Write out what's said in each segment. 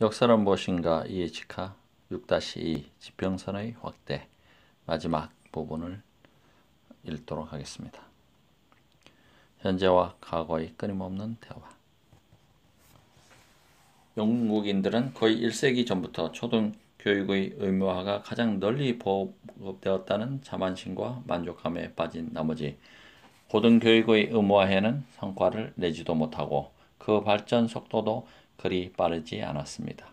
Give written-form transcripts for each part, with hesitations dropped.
역사는 무엇인가 이해치카 6-2 지평선의 확대 마지막 부분을 읽도록 하겠습니다. 현재와 과거의 끊임없는 대화. 영국인들은 거의 1세기 전부터 초등교육의 의무화가 가장 널리 보급되었다는 자만심과 만족감에 빠진 나머지 고등교육의 의무화에는 성과를 내지도 못하고 그 발전 속도도 그리 빠르지 않았습니다.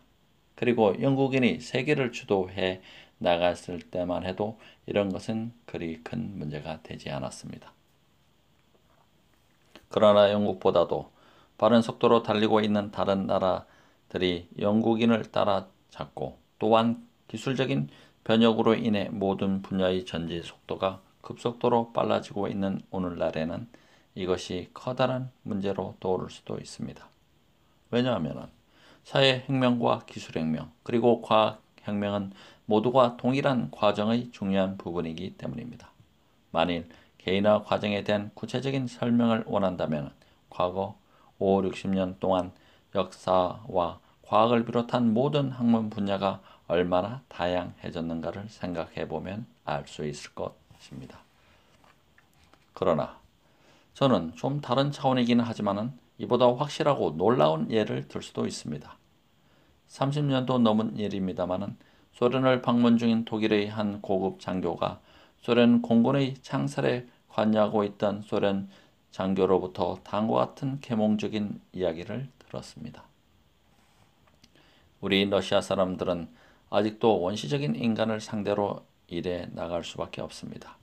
그리고 영국인이 세계를 주도해 나갔을 때만 해도 이런 것은 그리 큰 문제가 되지 않았습니다. 그러나 영국보다도 빠른 속도로 달리고 있는 다른 나라들이 영국인을 따라잡고 또한 기술적인 변혁으로 인해 모든 분야의 전지 속도가 급속도로 빨라지고 있는 오늘날에는 이것이 커다란 문제로 떠오를 수도 있습니다. 왜냐하면 사회혁명과 기술혁명 그리고 과학혁명은 모두가 동일한 과정의 중요한 부분이기 때문입니다. 만일 개인화 과정에 대한 구체적인 설명을 원한다면 과거 5, 60년 동안 역사와 과학을 비롯한 모든 학문 분야가 얼마나 다양해졌는가를 생각해보면 알 수 있을 것입니다. 그러나 저는 좀 다른 차원이기는 하지만 이보다 확실하고 놀라운 예를 들 수도 있습니다. 30년도 넘은 일입니다만 소련을 방문 중인 독일의 한 고급 장교가 소련 공군의 창설에 관여하고 있던 소련 장교로부터 다음과 같은 계몽적인 이야기를 들었습니다. 우리 러시아 사람들은 아직도 원시적인 인간을 상대로 일해 나갈 수밖에 없습니다.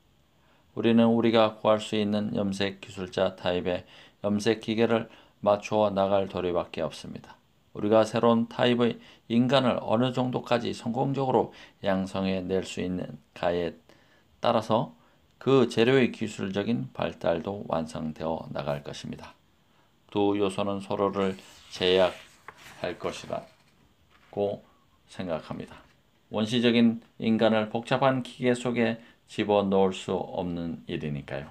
우리는 우리가 구할 수 있는 염색 기술자 타입의 염색 기계를 맞추어 나갈 도리밖에 없습니다. 우리가 새로운 타입의 인간을 어느 정도까지 성공적으로 양성해 낼 수 있는가에 따라서 그 재료의 기술적인 발달도 완성되어 나갈 것입니다. 두 요소는 서로를 제약할 것이라고 생각합니다. 원시적인 인간을 복잡한 기계 속에 집어넣을 수 없는 일이니까요.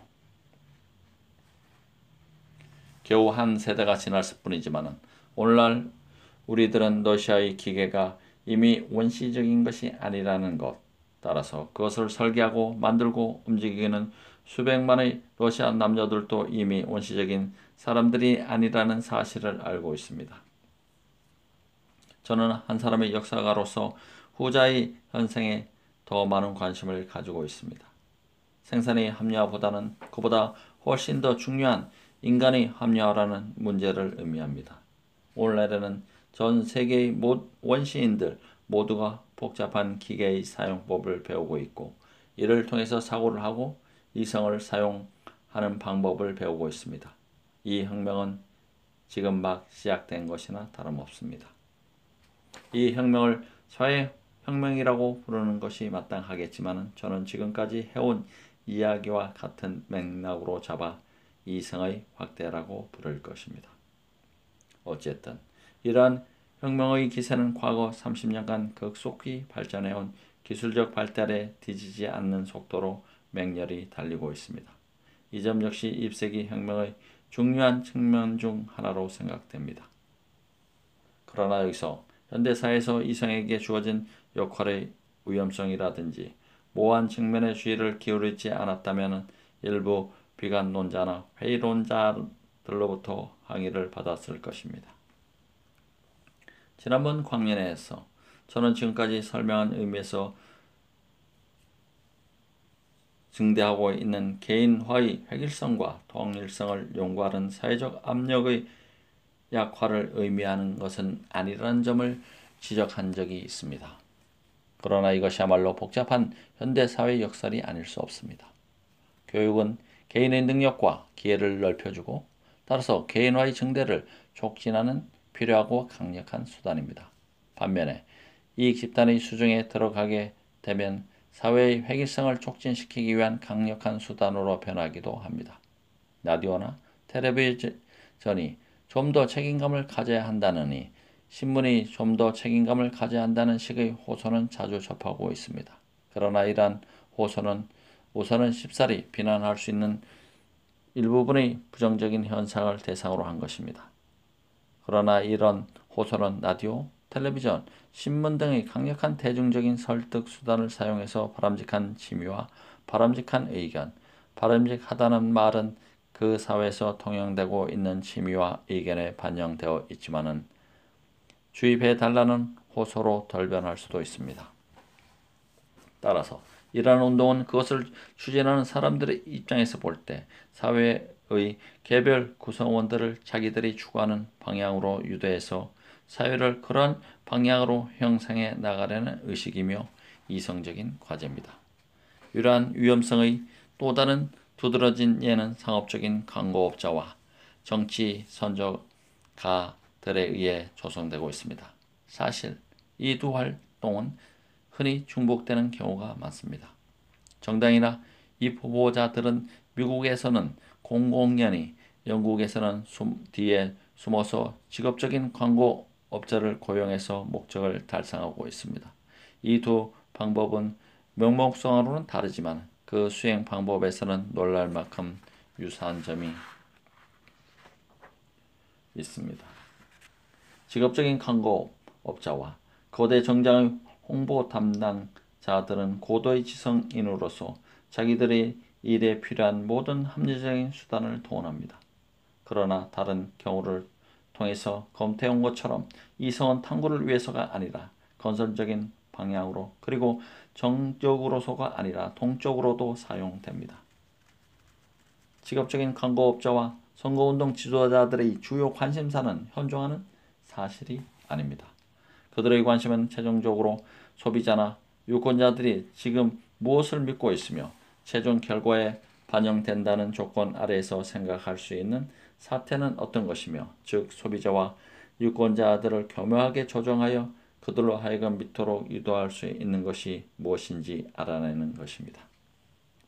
겨우 한 세대가 지났을 뿐이지만 오늘날 우리들은 러시아의 기계가 이미 원시적인 것이 아니라는 것, 따라서 그것을 설계하고 만들고 움직이는 수백만의 러시아 남녀들도 이미 원시적인 사람들이 아니라는 사실을 알고 있습니다. 저는 한 사람의 역사가로서 후자의 현생에 더 많은 관심을 가지고 있습니다. 생산의 합리화보다는 그보다 훨씬 더 중요한 인간의 합리화라는 문제를 의미합니다. 오늘날에는 전 세계의 원시인들 모두가 복잡한 기계의 사용법을 배우고 있고 이를 통해서 사고를 하고 이성을 사용하는 방법을 배우고 있습니다. 이 혁명은 지금 막 시작된 것이나 다름없습니다. 이 혁명을 사회혁명이라고 부르는 것이 마땅하겠지만 저는 지금까지 해온 이야기와 같은 맥락으로 잡아 이성의 확대라고 부를 것입니다. 어쨌든 이러한 혁명의 기세는 과거 30년간 급속히 발전해온 기술적 발달에 뒤지지 않는 속도로 맹렬히 달리고 있습니다. 이 점 역시 20세기 혁명의 중요한 측면 중 하나로 생각됩니다. 그러나 여기서 현대사회에서 이성에게 주어진 역할의 위험성이라든지 모호한 측면에 주의를 기울이지 않았다면 일부 비관론자나 회의론자들로부터 항의를 받았을 것입니다. 지난번 강연에서 저는 지금까지 설명한 의미에서 증대하고 있는 개인화의 획일성과 통일성을 요구하는 사회적 압력의 약화를 의미하는 것은 아니라는 점을 지적한 적이 있습니다. 그러나 이것이야말로 복잡한 현대사회 역설이 아닐 수 없습니다. 교육은 개인의 능력과 기회를 넓혀주고 따라서 개인화의 증대를 촉진하는 필요하고 강력한 수단입니다. 반면에 이익 집단의 수중에 들어가게 되면 사회의 획일성을 촉진시키기 위한 강력한 수단으로 변하기도 합니다. 라디오나 텔레비전이 좀 더 책임감을 가져야 한다느니 신문이 좀 더 책임감을 가져야 한다는 식의 호소는 자주 접하고 있습니다. 그러나 이러한 호소는 우선은 쉽사리 비난할 수 있는 일부분의 부정적인 현상을 대상으로 한 것입니다. 그러나 이런 호소는 라디오, 텔레비전, 신문 등의 강력한 대중적인 설득 수단을 사용해서 바람직한 취미와 바람직한 의견, 바람직하다는 말은 그 사회에서 통용되고 있는 취미와 의견에 반영되어 있지만은 주입해달라는 호소로 돌변할 수도 있습니다. 따라서 이러한 운동은 그것을 추진하는 사람들의 입장에서 볼 때 사회의 개별 구성원들을 자기들이 추구하는 방향으로 유도해서 사회를 그런 방향으로 형성해 나가려는 의식이며 이성적인 과제입니다. 이러한 위험성의 또 다른 두드러진 예는 상업적인 광고업자와 정치 선저가들에 의해 조성되고 있습니다. 사실 이 두 활동은 흔히 중복되는 경우가 많습니다. 정당이나 이 후보자들은 미국에서는 공공연히, 영국에서는 뒤에 숨어서 직업적인 광고업자를 고용해서 목적을 달성하고 있습니다. 이 두 방법은 명목상으로는 다르지만 그 수행 방법에서는 놀랄 만큼 유사한 점이 있습니다. 직업적인 광고업자와 거대 정장의 홍보 담당자들은 고도의 지성인으로서 자기들의 일에 필요한 모든 합리적인 수단을 동원합니다. 그러나 다른 경우를 통해서 검토해온 것처럼 이성은 탐구를 위해서가 아니라 건설적인 방향으로 그리고 정적으로서가 아니라 동적으로도 사용됩니다. 직업적인 광고업자와 선거운동 지도자들의 주요 관심사는 현존하는 사실이 아닙니다. 그들의 관심은 최종적으로 소비자나 유권자들이 지금 무엇을 믿고 있으며 최종 결과에 반영된다는 조건 아래에서 생각할 수 있는 사태는 어떤 것이며, 즉 소비자와 유권자들을 교묘하게 조정하여 그들로 하여금 믿도록 유도할 수 있는 것이 무엇인지 알아내는 것입니다.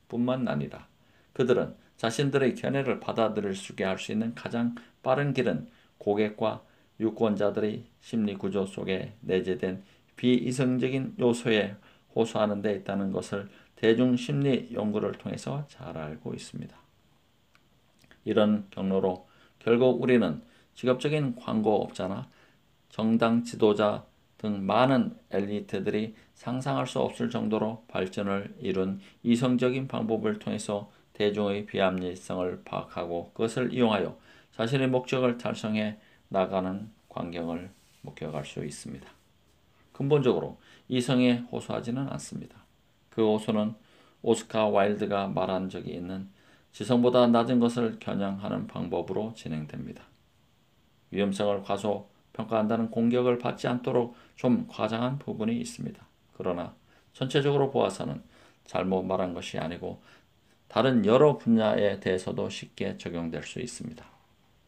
뿐만 아니라 그들은 자신들의 견해를 받아들일 수 있게 할 수 있는 가장 빠른 길은 고객과 유권자들의 심리 구조 속에 내재된 비이성적인 요소에 호소하는 데 있다는 것을 대중심리 연구를 통해서 잘 알고 있습니다. 이런 경로로 결국 우리는 직업적인 광고업자나 정당 지도자 등 많은 엘리트들이 상상할 수 없을 정도로 발전을 이룬 이성적인 방법을 통해서 대중의 비합리성을 파악하고 그것을 이용하여 자신의 목적을 달성해 나가는 광경을 목격할 수 있습니다. 근본적으로 이성에 호소하지는 않습니다. 그 호소는 오스카 와일드가 말한 적이 있는 지성보다 낮은 것을 겨냥하는 방법으로 진행됩니다. 위험성을 과소평가한다는 공격을 받지 않도록 좀 과장한 부분이 있습니다. 그러나 전체적으로 보아서는 잘못 말한 것이 아니고 다른 여러 분야에 대해서도 쉽게 적용될 수 있습니다.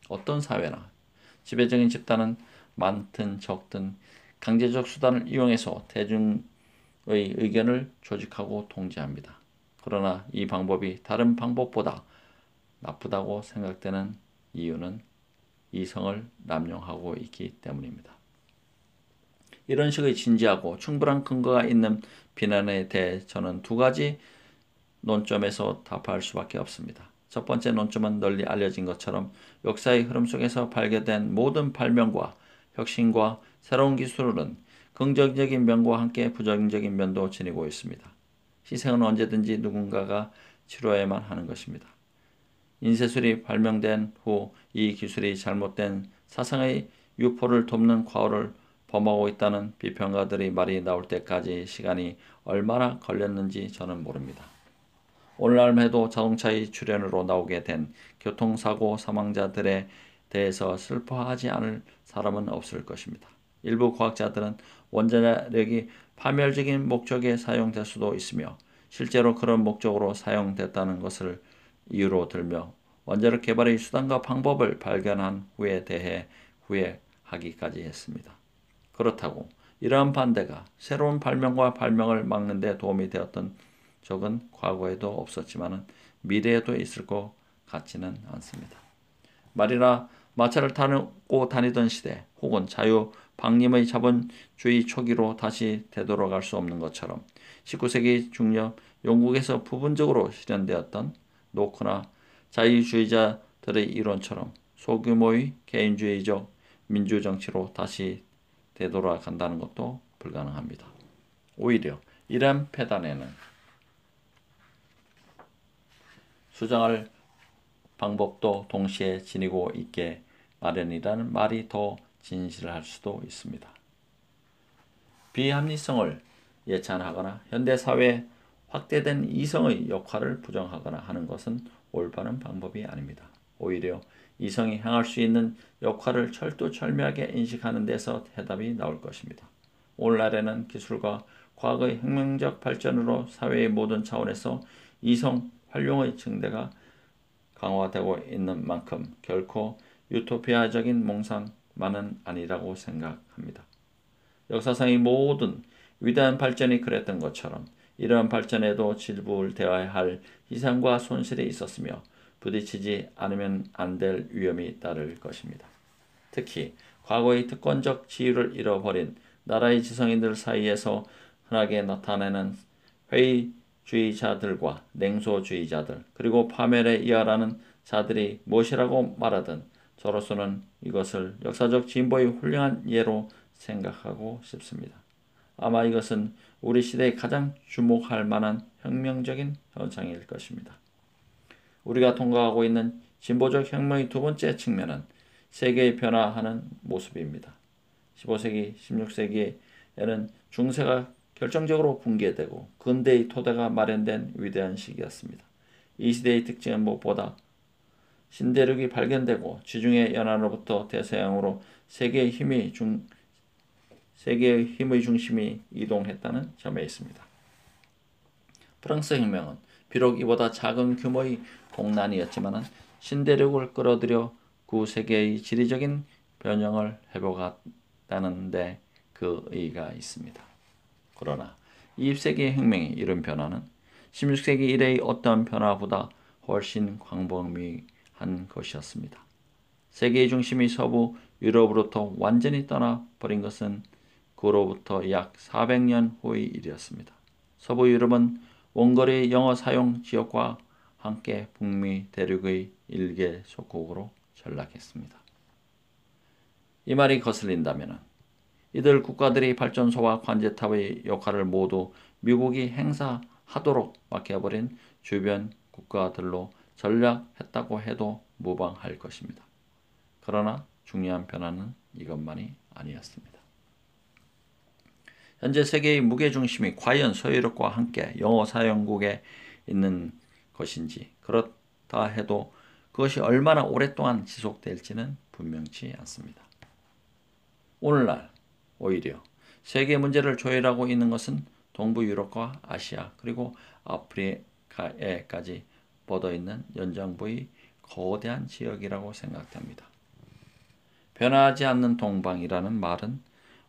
어떤 사회나 지배적인 집단은 많든 적든 강제적 수단을 이용해서 대중의 의견을 조직하고 통제합니다. 그러나 이 방법이 다른 방법보다 나쁘다고 생각되는 이유는 이성을 남용하고 있기 때문입니다. 이런 식의 진지하고 충분한 근거가 있는 비난에 대해 저는 두 가지 논점에서 답할 수밖에 없습니다. 첫 번째 논점은 널리 알려진 것처럼 역사의 흐름 속에서 발견된 모든 발명과 혁신과 새로운 기술은 긍정적인 면과 함께 부정적인 면도 지니고 있습니다. 희생은 언제든지 누군가가 치러야만 하는 것입니다. 인쇄술이 발명된 후 이 기술이 잘못된 사상의 유포를 돕는 과오를 범하고 있다는 비평가들의 말이 나올 때까지 시간이 얼마나 걸렸는지 저는 모릅니다. 오늘날 해도 자동차의 출현으로 나오게 된 교통사고 사망자들에 대해서 슬퍼하지 않을 사람은 없을 것입니다. 일부 과학자들은 원자력이 파멸적인 목적에 사용될 수도 있으며 실제로 그런 목적으로 사용됐다는 것을 이유로 들며 원자력 개발의 수단과 방법을 발견한 후에 대해 후회하기까지 했습니다. 그렇다고 이러한 반대가 새로운 발명과 발명을 막는 데 도움이 되었던 적은 과거에도 없었지만 미래에도 있을 것 같지는 않습니다. 말이나 마차를 타고 다니던 시대 혹은 자유방림의 자본주의 초기로 다시 되돌아갈 수 없는 것처럼 19세기 중엽 영국에서 부분적으로 실현되었던 노크나 자유주의자들의 이론처럼 소규모의 개인주의적 민주정치로 다시 되돌아간다는 것도 불가능합니다. 오히려 이러한 폐단에는 수정할 방법도 동시에 지니고 있게 마련이라는 말이 더 진실할 수도 있습니다. 비합리성을 예찬하거나 현대사회에 확대된 이성의 역할을 부정하거나 하는 것은 올바른 방법이 아닙니다. 오히려 이성이 행할 수 있는 역할을 철두철미하게 인식하는 데서 해답이 나올 것입니다. 오늘날에는 기술과 과거의 혁명적 발전으로 사회의 모든 차원에서 이성 활용의 증대가 강화되고 있는 만큼 결코 유토피아적인 몽상만은 아니라고 생각합니다. 역사상의 모든 위대한 발전이 그랬던 것처럼 이러한 발전에도 질부를대해야 할 희생과 손실이 있었으며 부딪히지 않으면 안 될 위험이 따를 것입니다. 특히 과거의 특권적 지위를 잃어버린 나라의 지성인들 사이에서 흔하게 나타나는 회의주의자들과 냉소주의자들 그리고 파멸에 이하라는 자들이 무엇이라고 말하든 저로서는 이것을 역사적 진보의 훌륭한 예로 생각하고 싶습니다. 아마 이것은 우리 시대에 가장 주목할 만한 혁명적인 현상일 것입니다. 우리가 통과하고 있는 진보적 혁명의 두 번째 측면은 세계의 변화하는 모습입니다. 15세기, 16세기에는 중세가 결정적으로 붕괴되고 근대의 토대가 마련된 위대한 시기였습니다. 이 시대의 특징은 무엇보다 신대륙이 발견되고 지중해 연안으로부터 대서양으로 세계의 힘의 중심이 이동했다는 점에 있습니다. 프랑스 혁명은 비록 이보다 작은 규모의 공난이었지만 신대륙을 끌어들여 구세계의 지리적인 변형을 회복했다는 데 그 의의가 있습니다. 그러나 20세기의 혁명이 이룬 변화는 16세기 이래의 어떤 변화보다 훨씬 광범위한 것이었습니다. 세계의 중심이 서부 유럽으로부터 완전히 떠나버린 것은 그로부터 약 400년 후의 일이었습니다. 서부 유럽은 원거리 영어 사용 지역과 함께 북미 대륙의 일개 속국으로 전락했습니다. 이 말이 거슬린다면 이들 국가들이 발전소와 관제탑의 역할을 모두 미국이 행사하도록 맡겨버린 주변 국가들로 전락했다고 해도 무방할 것입니다. 그러나 중요한 변화는 이것만이 아니었습니다. 현재 세계의 무게중심이 과연 서유럽과 함께 영어 사용국에 있는 것인지 그렇다 해도 그것이 얼마나 오랫동안 지속될지는 분명치 않습니다. 오늘날 오히려 세계 문제를 조율하고 있는 것은 동부 유럽과 아시아 그리고 아프리카에까지 뻗어있는 연장부의 거대한 지역이라고 생각됩니다. 변화하지 않는 동방이라는 말은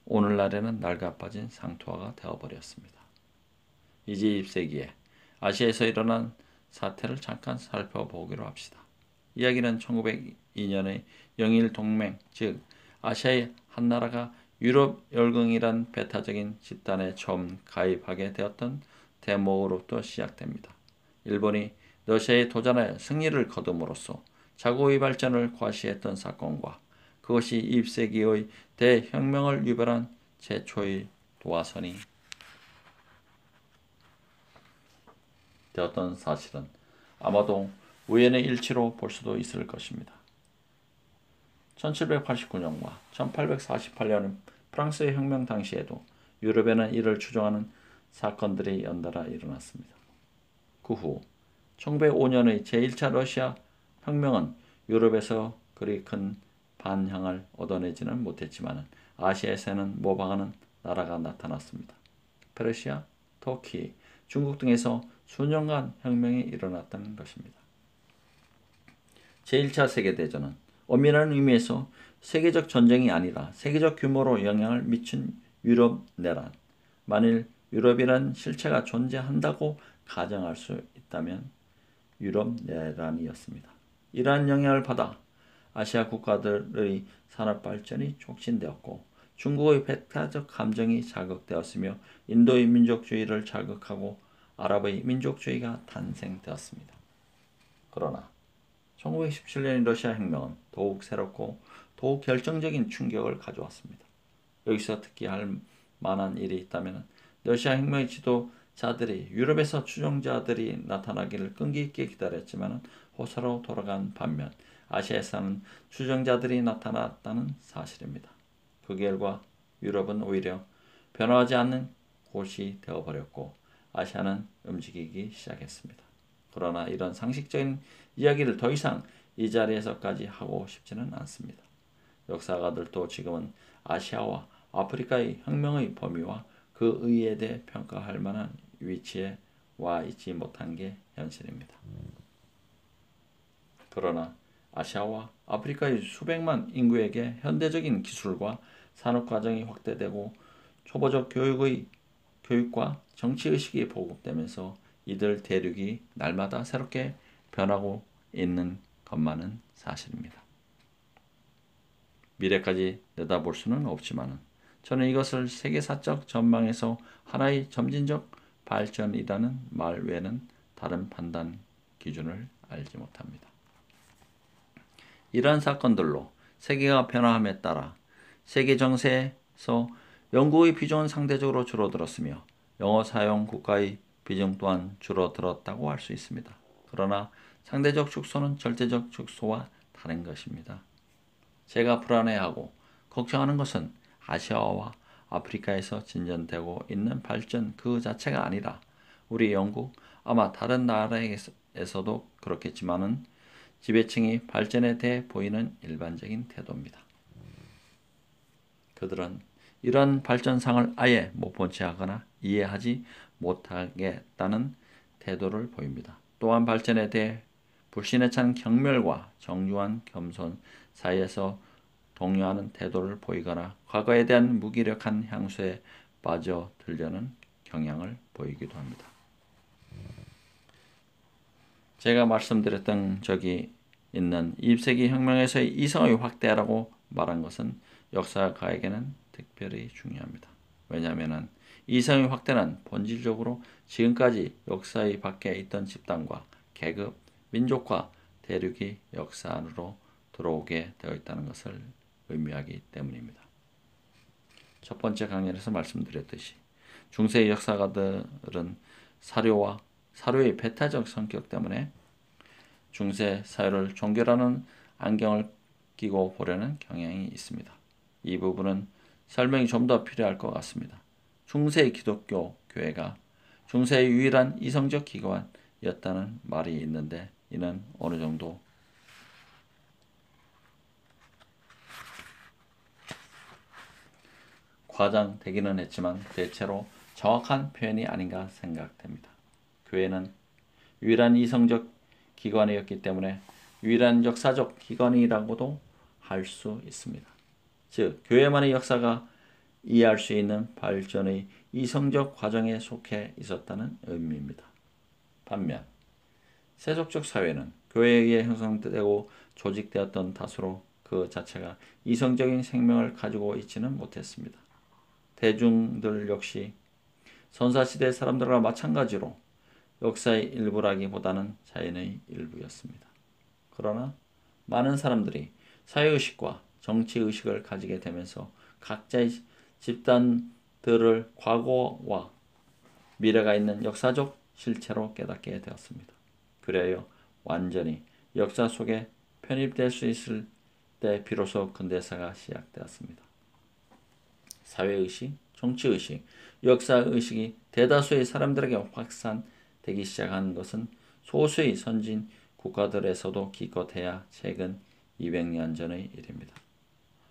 오늘날에는 낡아빠진 상투화가 되어버렸습니다. 이제 20세기에 아시아에서 일어난 사태를 잠깐 살펴보기로 합시다. 이야기는 1902년의 영일동맹, 즉 아시아의 한 나라가 유럽 열강이란 배타적인 집단에 처음 가입하게 되었던 대목으로부터 시작됩니다. 일본이 러시아에 도전하여 승리를 거둠으로써 자국의 발전을 과시했던 사건과 그것이 20세기의 대혁명을 유발한 최초의 도화선이 되었던 사실은 아마도 우연의 일치로 볼 수도 있을 것입니다. 1789년과 1848년 프랑스의 혁명 당시에도 유럽에는 이를 추종하는 사건들이 연달아 일어났습니다. 그 후 1905년의 제1차 러시아 혁명은 유럽에서 그리 큰 반향을 얻어내지는 못했지만 아시아에서는 모방하는 나라가 나타났습니다. 페르시아, 터키, 중국 등에서 수년간 혁명이 일어났던 것입니다. 제1차 세계대전은 엄밀한 의미에서 세계적 전쟁이 아니라 세계적 규모로 영향을 미친 유럽 내란, 만일 유럽이란 실체가 존재한다고 가정할 수 있다면 유럽 내란이었습니다. 이러한 영향을 받아 아시아 국가들의 산업 발전이 촉진되었고 중국의 배타적 감정이 자극되었으며 인도의 민족주의를 자극하고 아랍의 민족주의가 탄생되었습니다. 그러나 1917년의 러시아 혁명은 더욱 새롭고 더욱 결정적인 충격을 가져왔습니다. 여기서 특히 할 만한 일이 있다면 러시아 혁명의 지도자들이 유럽에서 추종자들이 나타나기를 끈기 있게 기다렸지만 호사로 돌아간 반면 아시아에서는 추종자들이 나타났다는 사실입니다. 그 결과 유럽은 오히려 변화하지 않는 곳이 되어버렸고 아시아는 움직이기 시작했습니다. 그러나 이런 상식적인 이야기를 더 이상 이 자리에서까지 하고 싶지는 않습니다. 역사가들도 지금은 아시아와 아프리카의 혁명의 범위와 그 의의에 대해 평가할 만한 위치에 와 있지 못한 게 현실입니다. 그러나 아시아와 아프리카의 수백만 인구에게 현대적인 기술과 산업 과정이 확대되고 초보적 교육과 정치의식이 보급되면서 이들 대륙이 날마다 새롭게 변하고 있는 것만은 사실입니다. 미래까지 내다볼 수는 없지만 저는 이것을 세계사적 전망에서 하나의 점진적 발전이라는 말 외에는 다른 판단 기준을 알지 못합니다. 이러한 사건들로 세계가 변화함에 따라 세계 정세에서 영국의 비중은 상대적으로 줄어들었으며 영어 사용 국가의 비중 또한 줄어들었다고 할 수 있습니다. 그러나 상대적 축소는 절대적 축소와 다른 것입니다. 제가 불안해하고 걱정하는 것은 아시아와 아프리카에서 진전되고 있는 발전 그 자체가 아니라 우리 영국, 아마 다른 나라에서도 그렇겠지만은 지배층이 발전에 대해 보이는 일반적인 태도입니다. 그들은 이런 발전상을 아예 못 본 채 하거나 이해하지 못하겠다는 태도를 보입니다. 또한 발전에 대해 불신에 찬 경멸과 정중한 겸손 사이에서 동요하는 태도를 보이거나 과거에 대한 무기력한 향수에 빠져들려는 경향을 보이기도 합니다. 제가 말씀드렸던 적이 있는 20세기 혁명에서의 이성의 확대라고 말한 것은 역사가에게는 특별히 중요합니다. 왜냐하면 이성의 확대는 본질적으로 지금까지 역사의 밖에 있던 집단과 계급, 민족과 대륙이 역사 안으로 들어오게 되어 있다는 것을 의미하기 때문입니다. 첫 번째 강연에서 말씀드렸듯이 중세의 역사가들은 사료의 배타적 성격 때문에 중세 사회를 종교라는 안경을 끼고 보려는 경향이 있습니다. 이 부분은 설명이 좀 더 필요할 것 같습니다. 중세의 기독교 교회가 중세의 유일한 이성적 기관이었다는 말이 있는데 이는 어느 정도 과장되기는 했지만 대체로 정확한 표현이 아닌가 생각됩니다. 교회는 유일한 이성적 기관이었기 때문에 유일한 역사적 기관이라고도 할 수 있습니다. 즉, 교회만의 역사가 이해할 수 있는 발전의 이성적 과정에 속해 있었다는 의미입니다. 반면 세속적 사회는 교회에 의해 형성되고 조직되었던 탓으로 그 자체가 이성적인 생명을 가지고 있지는 못했습니다. 대중들 역시 선사시대 사람들과 마찬가지로 역사의 일부라기보다는 자연의 일부였습니다. 그러나 많은 사람들이 사회의식과 정치의식을 가지게 되면서 각자의 집단들을 과거와 미래가 있는 역사적 실체로 깨닫게 되었습니다. 그래야 완전히 역사 속에 편입될 수 있을 때 비로소 근대사가 시작되었습니다. 사회의식, 정치의식, 역사의식이 대다수의 사람들에게 확산되기 시작한 것은 소수의 선진 국가들에서도 기껏해야 최근 200년 전의 일입니다.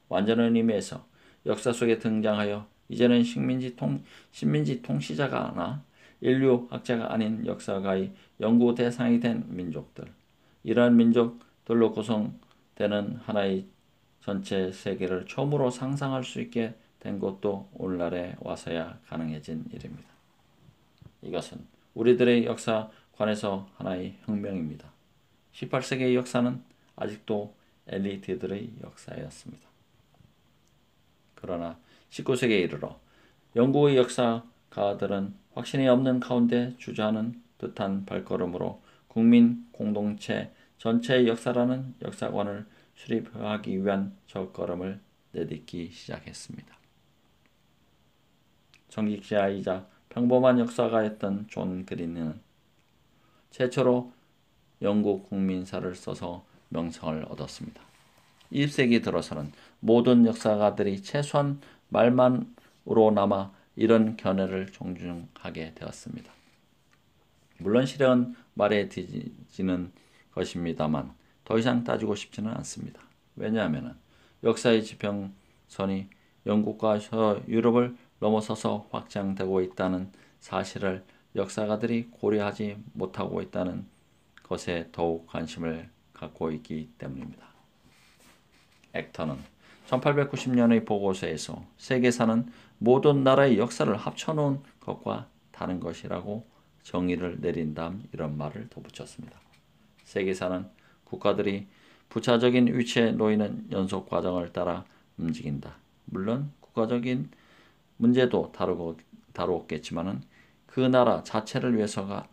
완전한 의미에서 역사 속에 등장하여 이제는 식민지 통치자가 인류학자가 아닌 역사가의 연구 대상이 된 민족들, 이러한 민족들로 구성되는 하나의 전체 세계를 처음으로 상상할 수 있게 된 것도 오늘날에 와서야 가능해진 일입니다. 이것은 우리들의 역사관에서 하나의 혁명입니다. 18세기의 역사는 아직도 엘리트들의 역사였습니다. 그러나 19세기에 이르러 영국의 역사가들은 확신이 없는 가운데 주저하는 듯한 발걸음으로 국민 공동체 전체의 역사라는 역사관을 수립하기 위한 첫걸음을 내딛기 시작했습니다. 전기자이자 평범한 역사가였던 존 그린은 최초로 영국 국민사를 써서 명성을 얻었습니다. 20세기 들어서는 모든 역사가들이 최소한 말만으로나마 이런 견해를 존중하게 되었습니다. 물론 실력은 말에 뒤지는 것입니다만 더 이상 따지고 싶지는 않습니다. 왜냐하면 역사의 지평선이 영국과 유럽을 넘어서서 확장되고 있다는 사실을 역사가들이 고려하지 못하고 있다는 것에 더욱 관심을 갖고 있기 때문입니다. 액터는 1890년의 보고서에서 세계사는 모든 나라의 역사를 합쳐놓은 것과 다른 것이라고 정의를 내린 다음 이런 말을 덧붙였습니다. 세계사는 국가들이 부차적인 위치에 놓이는 연속 과정을 따라 움직인다. 물론 국가적인 문제도 다루었겠지만 그 나라 자체를 위해서가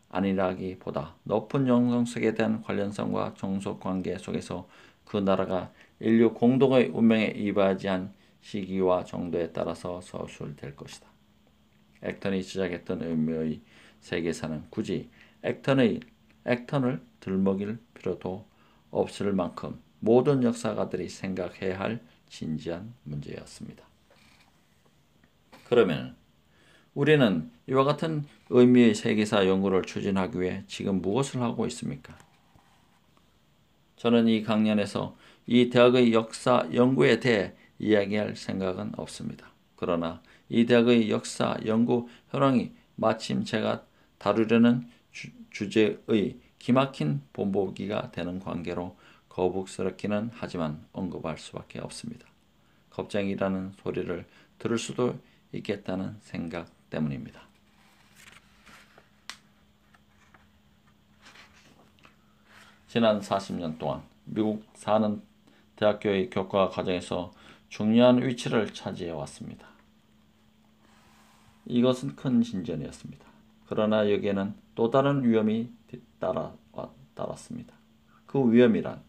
아니라기보다 높은 영성색에 대한 관련성과 종속관계 속에서 그 나라가 인류 공동의 운명에 이바지한 시기와 정도에 따라서 서술될 것이다. 액턴이 시작했던 의미의 세계사는 굳이 액턴을 들먹일 필요도 없을 만큼 모든 역사가들이 생각해야 할 진지한 문제였습니다. 그러면 우리는 이와 같은 의미의 세계사 연구를 추진하기 위해 지금 무엇을 하고 있습니까? 저는 이 강연에서 이 대학의 역사 연구에 대해 이야기할 생각은 없습니다. 그러나 이 대학의 역사 연구 현황이 마침 제가 다루려는 주제의 기막힌 본보기가 되는 관계로 거북스럽기는 하지만 언급할 수밖에 없습니다. 겁쟁이라는 소리를 들을 수도 있겠다는 생각 때문입니다. 지난 40년 동안 미국 사는 대학교의 교과 과정에서 중요한 위치를 차지해 왔습니다. 이것은 큰 진전이었습니다. 그러나 여기에는 또 다른 위험이 따랐습니다. 그 위험이란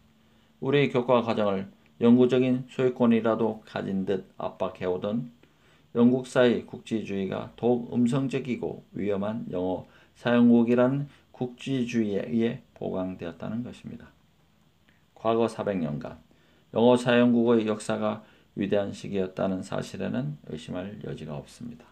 우리의 교과 과정을 영구적인 소유권이라도 가진 듯 압박해오던 영국사의 국지주의가 더욱 음성적이고 위험한 영어 사용국이라는 국지주의에 의해 보강되었다는 것입니다. 과거 400년간 영어 사용국의 역사가 위대한 시기였다는 사실에는 의심할 여지가 없습니다.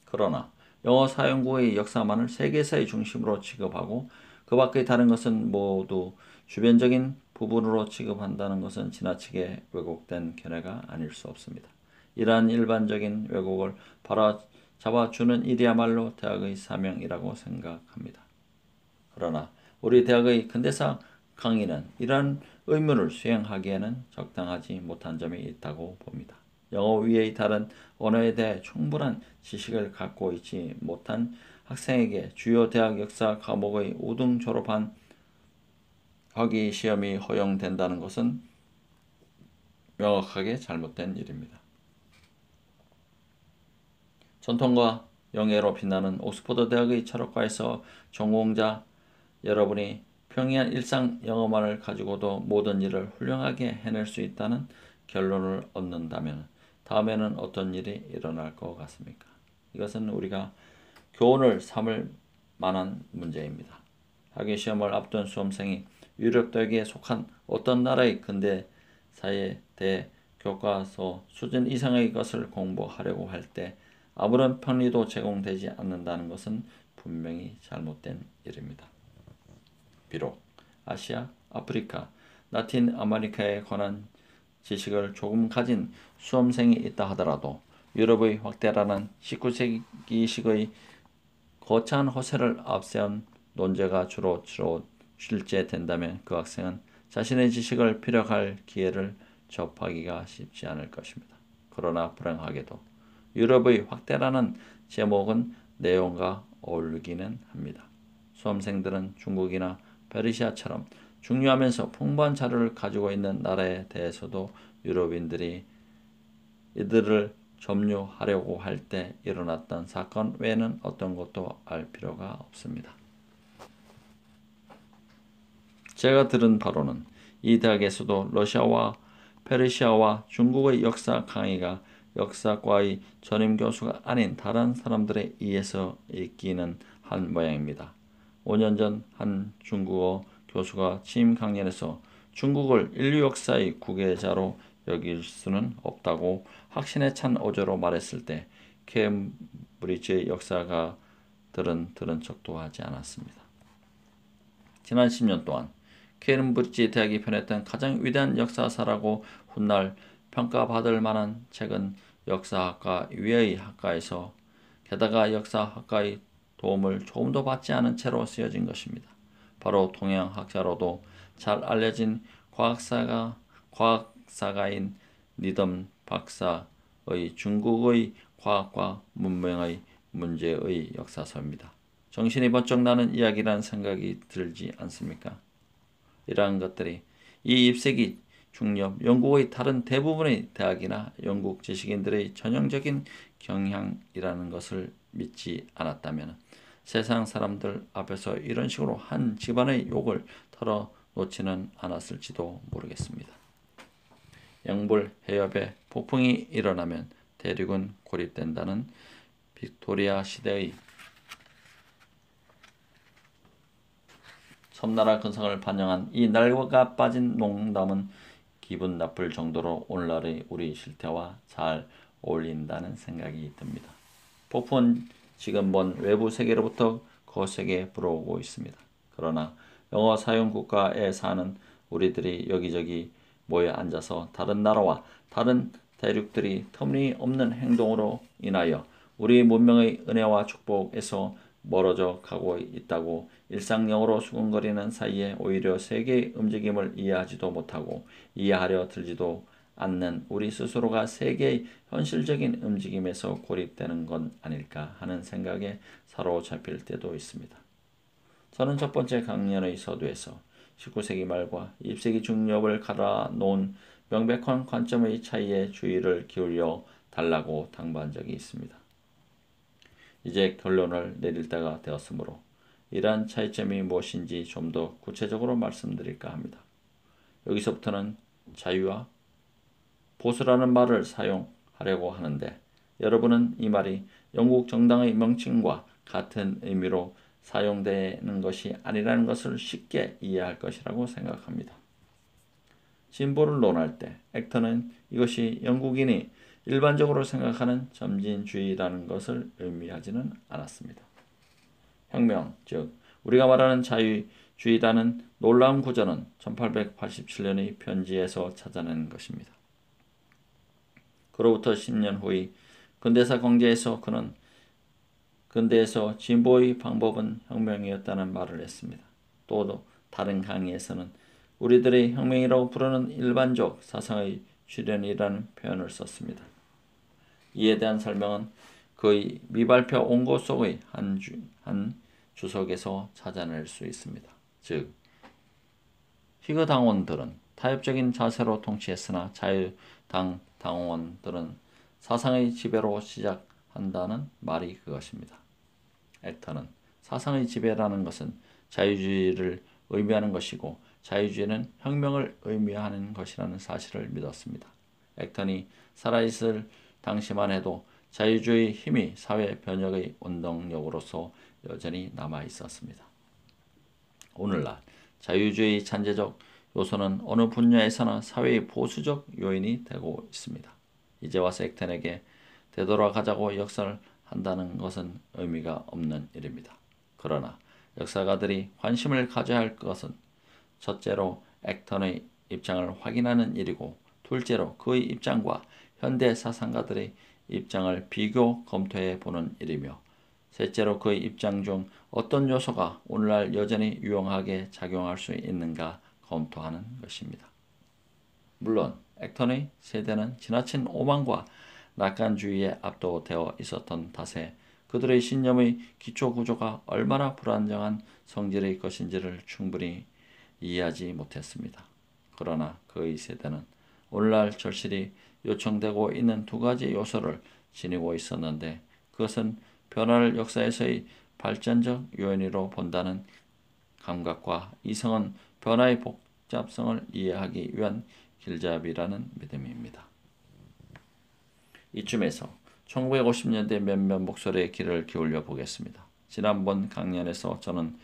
그러나 영어 사용국의 역사만을 세계사의 중심으로 취급하고 그 밖의 다른 것은 모두 주변적인 부분으로 취급한다는 것은 지나치게 왜곡된 견해가 아닐 수 없습니다. 이러한 일반적인 왜곡을 바로잡아주는 일이야말로 대학의 사명이라고 생각합니다. 그러나 우리 대학의 근대사 강의는 이러한 의무를 수행하기에는 적당하지 못한 점이 있다고 봅니다. 영어 외의 다른 언어에 대해 충분한 지식을 갖고 있지 못한 학생에게 주요 대학 역사 과목의 우등 졸업한 학위 시험이 허용된다는 것은 명확하게 잘못된 일입니다. 전통과 영예로 빛나는 옥스퍼드 대학의 철학과에서 전공자 여러분이 평이한 일상 영어만을 가지고도 모든 일을 훌륭하게 해낼 수 있다는 결론을 얻는다면 다음에는 어떤 일이 일어날 것 같습니까? 이것은 우리가 교훈을 삼을 만한 문제입니다. 학위 시험을 앞둔 수험생이 유럽 대학에 속한 어떤 나라의 근대사에 대해 교과서 수준 이상의 것을 공부하려고 할 때 아무런 편리도 제공되지 않는다는 것은 분명히 잘못된 일입니다. 비록 아시아, 아프리카, 라틴 아메리카에 관한 지식을 조금 가진 수험생이 있다 하더라도 유럽의 확대라는 19세기식의 거창한 허세를 앞세운 논제가 주로 실제된다면 그 학생은 자신의 지식을 피력할 기회를 접하기가 쉽지 않을 것입니다. 그러나 불행하게도 유럽의 확대라는 제목은 내용과 어울리기는 합니다. 수험생들은 중국이나 페르시아처럼 중요하면서 풍부한 자료를 가지고 있는 나라에 대해서도 유럽인들이 이들을 점유하려고 할 때 일어났던 사건 외에는 어떤 것도 알 필요가 없습니다. 제가 들은 바로는 이 대학에서도 러시아와 페르시아와 중국의 역사 강의가 역사과의 전임 교수가 아닌 다른 사람들에 의해서 읽기는 한 모양입니다. 5년 전 한 중국어 교수가 취임 강연에서 중국을 인류 역사의 구계자로 여길 수는 없다고 확신에 찬 어조로 말했을 때 케임브리지의 역사가들은 들은 척도 하지 않았습니다. 지난 10년 동안 케임브리지 대학이 펴냈던 가장 위대한 역사사라고 훗날 평가받을 만한 책은 역사학과 이외의 학과에서 게다가 역사학과의 도움을 조금도 받지 않은 채로 쓰여진 것입니다. 바로 동양학자로도 잘 알려진 과학사가인 니덤 박사의 중국의 과학과 문명의 문제의 역사서입니다. 정신이 번쩍 나는 이야기라는 생각이 들지 않습니까? 이러한 것들이 이 20세기 중엽 영국의 다른 대부분의 대학이나 영국 지식인들의 전형적인 경향이라는 것을 믿지 않았다면 세상 사람들 앞에서 이런 식으로 한 집안의 욕을 털어놓지는 않았을지도 모르겠습니다. 영불 해협에 폭풍이 일어나면 대륙은 고립된다는 빅토리아 시대의 섬나라 근성을 반영한 이 날가 빠진 농담은 기분 나쁠 정도로 오늘날의 우리 실태와 잘 어울린다는 생각이 듭니다. 폭풍은 지금 먼 외부 세계로부터 거세게 불어오고 있습니다. 그러나 영어 사용 국가에 사는 우리들이 여기저기 모여 앉아서 다른 나라와 다른 대륙들이 터무니없는 행동으로 인하여 우리 문명의 은혜와 축복에서 멀어져 가고 있다고 일상용어로 수군거리는 사이에 오히려 세계의 움직임을 이해하지도 못하고 이해하려 들지도 않는 우리 스스로가 세계의 현실적인 움직임에서 고립되는 건 아닐까 하는 생각에 사로잡힐 때도 있습니다. 저는 첫 번째 강연의 서두에서 19세기 말과 20세기 중엽을 갈아놓은 명백한 관점의 차이에 주의를 기울여 달라고 당부한 적이 있습니다. 이제 결론을 내릴 때가 되었으므로 이러한 차이점이 무엇인지 좀 더 구체적으로 말씀드릴까 합니다. 여기서부터는 자유와 보수라는 말을 사용하려고 하는데 여러분은 이 말이 영국 정당의 명칭과 같은 의미로 사용되는 것이 아니라는 것을 쉽게 이해할 것이라고 생각합니다. 진보를 논할 때 액터는 이것이 영국인이 일반적으로 생각하는 점진주의라는 것을 의미하지는 않았습니다. 혁명, 즉 우리가 말하는 자유주의라는 놀라운 구절은 1887년의 편지에서 찾아낸 것입니다. 그로부터 10년 후의 근대사 경제에서 그는 근대에서 진보의 방법은 혁명이었다는 말을 했습니다. 또 다른 강의에서는 우리들의 혁명이라고 부르는 일반적 사상의 출현이라는 표현을 썼습니다. 이에 대한 설명은 그의 미발표 원고 속의 한 주석에서 찾아낼 수 있습니다. 즉, 희그 당원들은 타협적인 자세로 통치했으나 자유당 당원들은 사상의 지배로 시작한다는 말이 그것입니다. 액터는 사상의 지배라는 것은 자유주의를 의미하는 것이고 자유주의는 혁명을 의미하는 것이라는 사실을 믿었습니다. 액턴이 살아있을 당시만 해도 자유주의 힘이 사회 변혁의 원동력으로서 여전히 남아 있었습니다. 오늘날 자유주의 잔재적 요소는 어느 분야에서나 사회의 보수적 요인이 되고 있습니다. 이제 와서 액턴에게 되돌아가자고 역사를 한다는 것은 의미가 없는 일입니다. 그러나 역사가들이 관심을 가져야 할 것은 첫째로 액턴의 입장을 확인하는 일이고 둘째로 그의 입장과 현대 사상가들의 입장을 비교 검토해 보는 일이며 셋째로 그의 입장 중 어떤 요소가 오늘날 여전히 유용하게 작용할 수 있는가 검토하는 것입니다. 물론 액턴의 세대는 지나친 오만과 낙관주의에 압도되어 있었던 탓에 그들의 신념의 기초구조가 얼마나 불안정한 성질의 것인지를 충분히 이해하지 못했습니다. 그러나 그의 세대는 오늘날 절실히 요청되고 있는 두 가지 요소를 지니고 있었는데 그것은 변화를 역사에서의 발전적 요인으로 본다는 감각과 이성은 변화의 복잡성을 이해하기 위한 길잡이라는 믿음입니다. 이쯤에서 1950년대 몇몇 목소리의 귀를 기울여 보겠습니다. 지난번 강연에서 저는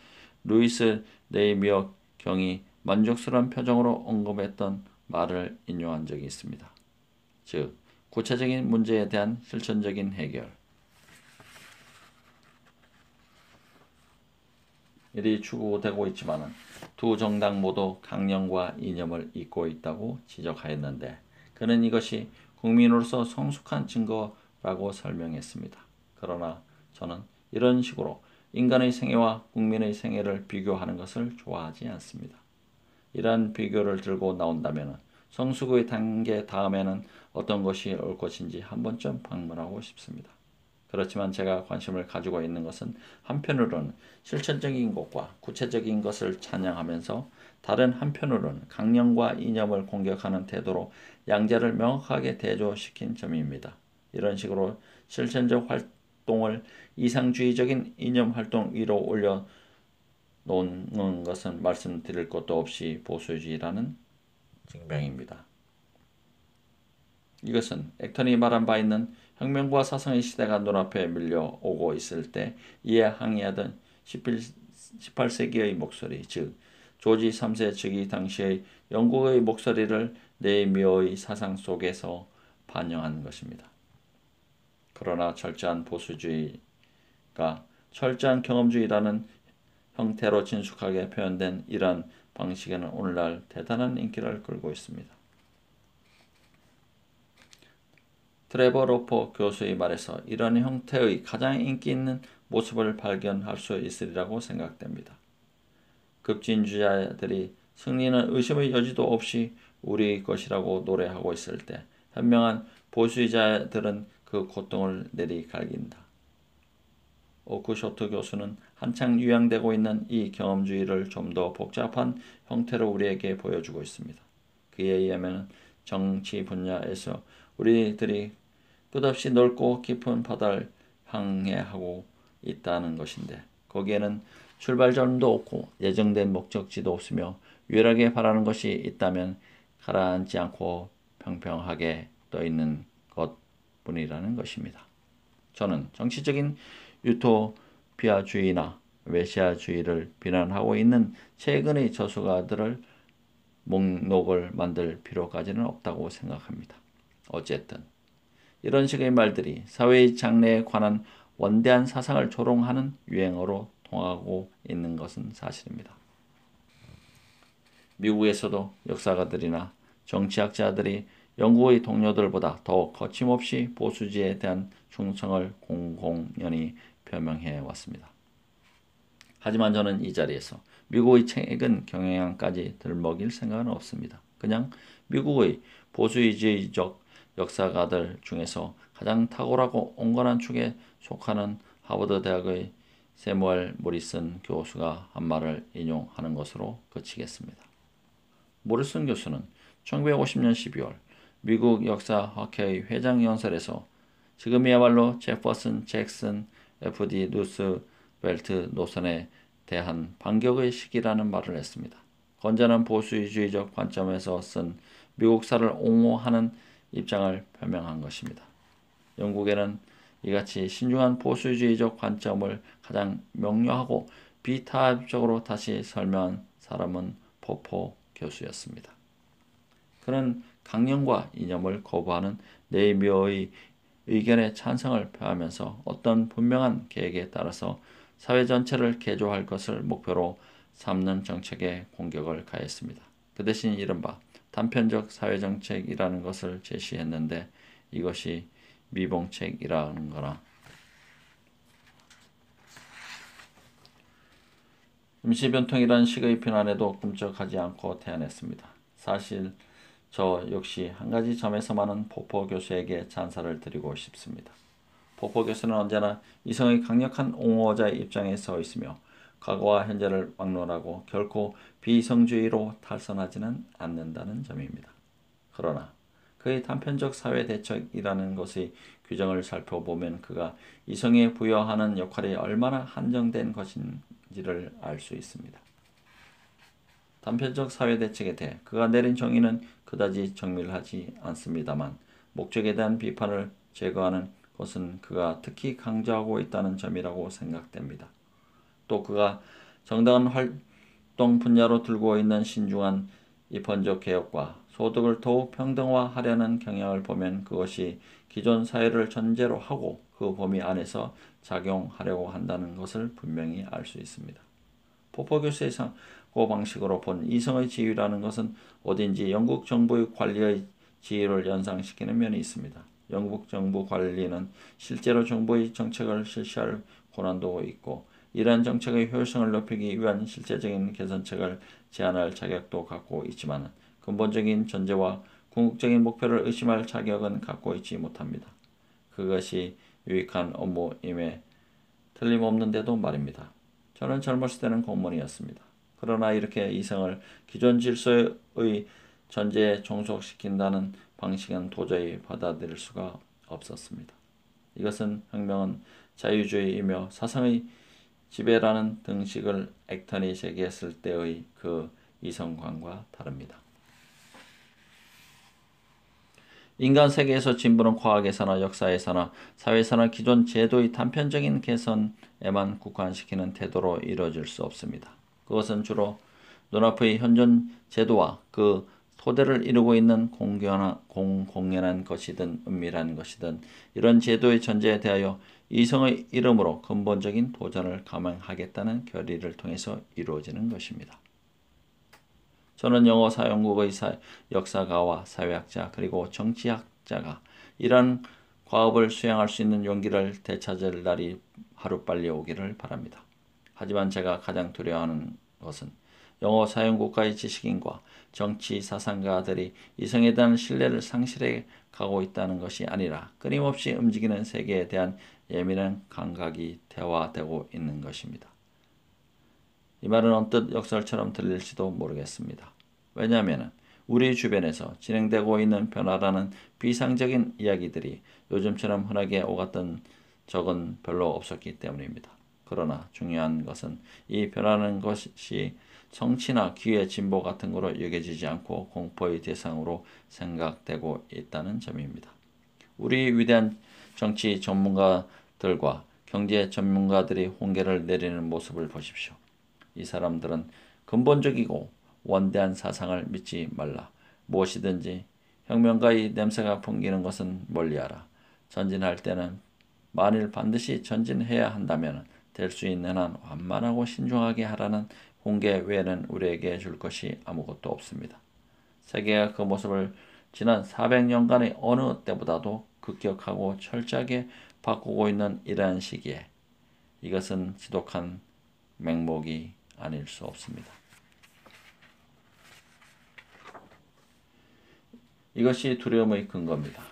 루이스 네이미어 경이 만족스러운 표정으로 언급했던 말을 인용한 적이 있습니다. 즉, 구체적인 문제에 대한 실천적인 해결. 일이 추구되고 있지만 두 정당 모두 강령과 이념을 잇고 있다고 지적하였는데 그는 이것이 국민으로서 성숙한 증거라고 설명했습니다. 그러나 저는 이런 식으로 인간의 생애와 국민의 생애를 비교하는 것을 좋아하지 않습니다. 이러한 비교를 들고 나온다면 성숙의 단계 다음에는 어떤 것이 올 것인지 한 번쯤 방문하고 싶습니다. 그렇지만 제가 관심을 가지고 있는 것은 한편으로는 실천적인 것과 구체적인 것을 찬양하면서 다른 한편으로는 강령과 이념을 공격하는 태도로 양자를 명확하게 대조시킨 점입니다. 이런 식으로 실천적 활동을 이상주의적인 이념 활동 위로 올려놓는 것은 말씀드릴 것도 없이 보수주의라는 증명입니다. 이것은 액턴이 말한 바 있는 혁명과 사상의 시대가 눈앞에 밀려오고 있을 때 이에 항의하던 18세기의 목소리, 즉 조지 3세 즉위 당시의 영국의 목소리를 네이미어의 사상 속에서 반영한 것입니다. 그러나 철저한 보수주의가 철저한 경험주의라는 형태로 진숙하게 표현된 이러한 방식에는 오늘날 대단한 인기를 끌고 있습니다. 트레버 로퍼 교수의 말에서 이런 형태의 가장 인기 있는 모습을 발견할 수 있으리라고 생각됩니다. 급진주자들이 승리는 의심의 여지도 없이 우리의 것이라고 노래하고 있을 때 현명한 보수주의자들은 그 고통을 내리갈긴다. 오크쇼트 교수는 한창 유행되고 있는 이 경험주의를 좀 더 복잡한 형태로 우리에게 보여주고 있습니다. 그에 의하면 정치 분야에서 우리들이 끝없이 넓고 깊은 바다를 항해하고 있다는 것인데 거기에는 출발점도 없고 예정된 목적지도 없으며 유일하게 바라는 것이 있다면 가라앉지 않고 평평하게 떠 있는 것뿐이라는 것입니다. 저는 정치적인 유토피아주의나 메시아주의를 비난하고 있는 최근의 저술가들을 목록을 만들 필요까지는 없다고 생각합니다. 어쨌든 이런 식의 말들이 사회의 장래에 관한 원대한 사상을 조롱하는 유행어로 통하고 있는 것은 사실입니다. 미국에서도 역사가들이나 정치학자들이 영국의 동료들보다 더욱 거침없이 보수주의에 대한 충성을 공공연히 표명해 왔습니다. 하지만 저는 이 자리에서 미국의 최근 경향까지 들먹일 생각은 없습니다. 그냥 미국의 보수주의적 역사가들 중에서 가장 탁월하고 온건한 축에 속하는 하버드 대학의 세무얼 모리슨 교수가 한 말을 인용하는 것으로 그치겠습니다. 모리슨 교수는 1950년 12월 미국 역사학회의 회장연설에서 지금이야말로 제퍼슨, 잭슨, FD 루스벨트 노선에 대한 반격의 시기라는 말을 했습니다. 건전한 보수주의적 관점에서 쓴 미국사를 옹호하는 입장을 표명한 것입니다. 영국에는 이같이 신중한 보수주의적 관점을 가장 명료하고 비타협적으로 다시 설명한 사람은 포포 교수였습니다. 그는 강령과 이념을 거부하는 네이미어의 의견에 찬성을 표하면서 어떤 분명한 계획에 따라서 사회 전체를 개조할 것을 목표로 삼는 정책에 공격을 가했습니다. 그 대신 이른바 단편적 사회정책이라는 것을 제시했는데 이것이 미봉책이라는 거나 임시변통이라는 식의 비난에도 꿈쩍하지 않고 태어났습니다. 사실 저 역시 한 가지 점에서만은 포포 교수에게 찬사를 드리고 싶습니다. 포포 교수는 언제나 이성의 강력한 옹호자의 입장에 서 있으며 과거와 현재를 막론하고 결코 비이성주의로 탈선하지는 않는다는 점입니다. 그러나 그의 단편적 사회 대책이라는 것의 규정을 살펴보면 그가 이성에 부여하는 역할이 얼마나 한정된 것인지를 알 수 있습니다. 단편적 사회 대책에 대해 그가 내린 정의는 그다지 정밀하지 않습니다만 목적에 대한 비판을 제거하는 것은 그가 특히 강조하고 있다는 점이라고 생각됩니다. 또 그가 정당한 활동 분야로 들고 있는 신중한 입헌적 개혁과 소득을 더욱 평등화하려는 경향을 보면 그것이 기존 사회를 전제로 하고 그 범위 안에서 작용하려고 한다는 것을 분명히 알 수 있습니다. 포퍼 교수의 사고방식으로 본 이성의 지위라는 것은 어딘지 영국 정부의 관리의 지위를 연상시키는 면이 있습니다. 영국 정부 관리는 실제로 정부의 정책을 실시할 권한도 있고 이러한 정책의 효율성을 높이기 위한 실제적인 개선책을 제안할 자격도 갖고 있지만 근본적인 전제와 궁극적인 목표를 의심할 자격은 갖고 있지 못합니다. 그것이 유익한 업무임에 틀림없는데도 말입니다. 저는 젊었을 때는 공무원이었습니다. 그러나 이렇게 이성을 기존 질서의 전제에 종속시킨다는 방식은 도저히 받아들일 수가 없었습니다. 이것은 혁명은 자유주의이며 사상의 지배라는 등식을 액턴이 제기했을 때의 그 이성관과 다릅니다. 인간 세계에서 진보는 과학에서나 역사에서나 사회에서나 기존 제도의 단편적인 개선에만 국한시키는 태도로 이루어질 수 없습니다. 그것은 주로 눈앞의 현존 제도와 그 토대를 이루고 있는 공공연한 것이든 은밀한 것이든 이런 제도의 전제에 대하여 이성의 이름으로 근본적인 도전을 감행하겠다는 결의를 통해서 이루어지는 것입니다. 저는 영어 사용국의 역사가와 사회학자 그리고 정치학자가 이러한 과업을 수행할 수 있는 용기를 되찾을 날이 하루빨리 오기를 바랍니다. 하지만 제가 가장 두려워하는 것은 영어 사용국가의 지식인과 정치 사상가들이 이성에 대한 신뢰를 상실해 가고 있다는 것이 아니라 끊임없이 움직이는 세계에 대한 예민한 감각이 퇴화되고 있는 것입니다. 이 말은 언뜻 역설처럼 들릴지도 모르겠습니다. 왜냐하면 우리 주변에서 진행되고 있는 변화라는 비상적인 이야기들이 요즘처럼 흔하게 오갔던 적은 별로 없었기 때문입니다. 그러나 중요한 것은 이 변화라는 것이 성취나 기회, 진보 같은 거로 여겨지지 않고 공포의 대상으로 생각되고 있다는 점입니다. 우리 위대한 정치 전문가들과 경제 전문가들이 홍계를 내리는 모습을 보십시오. 이 사람들은 근본적이고 원대한 사상을 믿지 말라. 무엇이든지 혁명가의 냄새가 풍기는 것은 멀리하라. 전진할 때는 만일 반드시 전진해야 한다면 될 수 있는 한 완만하고 신중하게 하라는 홍계 외에는 우리에게 줄 것이 아무것도 없습니다. 세계가 그 모습을 지난 400년간의 어느 때보다도 급격하고 철저하게 바꾸고 있는 이러한 시기에 이것은 지독한 맹목이 아닐 수 없습니다. 이것이 두려움의 근거입니다.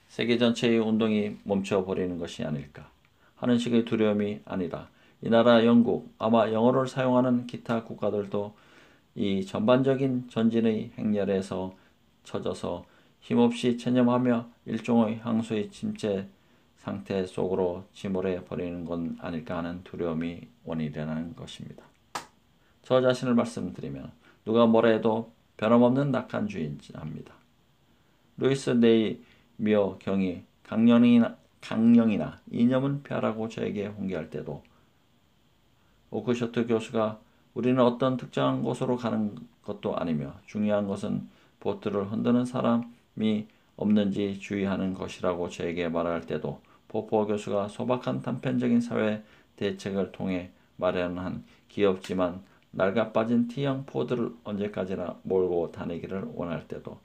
세계 전체의 운동이 멈춰버리는 것이 아닐까 하는 식의 두려움이 아니라 이 나라 영국, 아마 영어를 사용하는 기타 국가들도 이 전반적인 전진의 행렬에서 처져서 힘없이 체념하며 일종의 향수의 침체 상태 속으로 침몰해 버리는 건 아닐까 하는 두려움이 원인이라는 것입니다. 저 자신을 말씀드리면 누가 뭐라 해도 변함없는 낙한주의자입니다. 루이스 네이미어 경이 강령이나 이념은 폐하라고 저에게 홍계할 때도 오크셔트 교수가 우리는 어떤 특정한 곳으로 가는 것도 아니며 중요한 것은 보트를 흔드는 사람이 없는지 주의하는 것이라고 저에게 말할 때도 포퍼 교수가 소박한 단편적인 사회 대책을 통해 마련한 귀엽지만 낡아빠진 T형 포드를 언제까지나 몰고 다니기를 원할 때도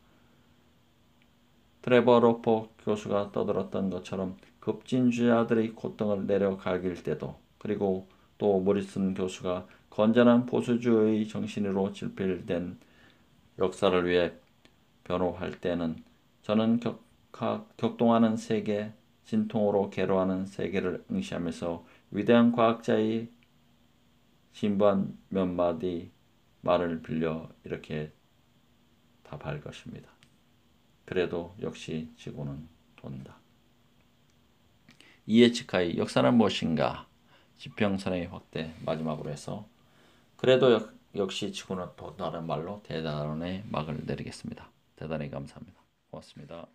트레버 로퍼 교수가 떠들었던 것처럼 급진주자들의 콧등을 내려갈길 때도 그리고 또 모리슨 교수가 건전한 보수주의 정신으로 질필된 역사를 위해 변호할 때는 저는 격동하는 세계, 진통으로 괴로워하는 세계를 응시하면서 위대한 과학자의 진부한 몇 마디 말을 빌려 이렇게 답할 것입니다. 그래도 역시 지구는 돈다. 이에치카의 역사는 무엇인가? 지평선의 확대 마지막으로 해서 그래도 역시 지구는 돈다는 말로 대단의 막을 내리겠습니다. 대단히 감사합니다. 고맙습니다.